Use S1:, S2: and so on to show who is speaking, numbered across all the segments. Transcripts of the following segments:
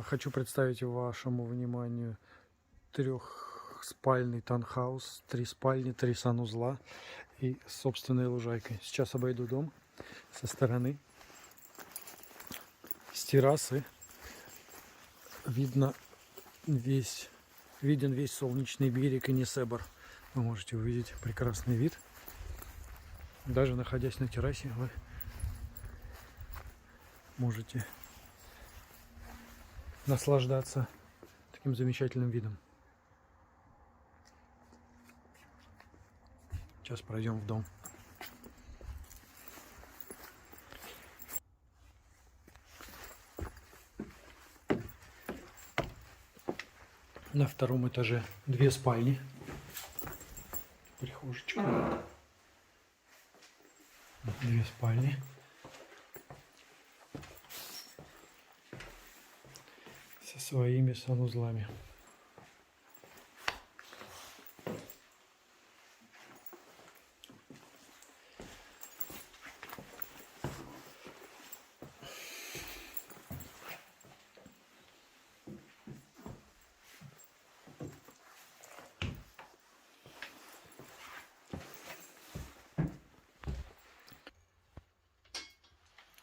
S1: Хочу представить вашему вниманию трехспальный таунхаус, 3 спальни, 3 санузла и собственной лужайкой. Сейчас обойду дом со стороны. С террасы виден весь солнечный берег и Несебр. Вы можете увидеть прекрасный вид. Даже находясь на террасе, вы можете наслаждаться таким замечательным видом. Сейчас пройдем в дом. На втором этаже 2 спальни, прихожечка, 2 спальни, со своими санузлами.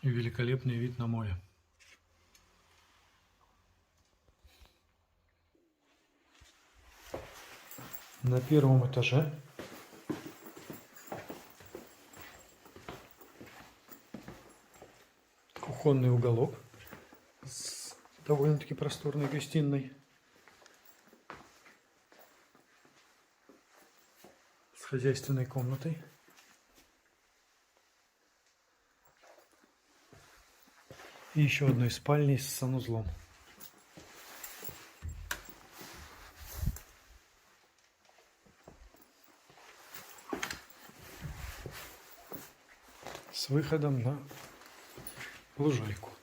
S1: И великолепный вид на море. На первом этаже кухонный уголок с довольно-таки просторной гостиной, с хозяйственной комнатой. И еще одной спальней с санузлом. С выходом на лужайку.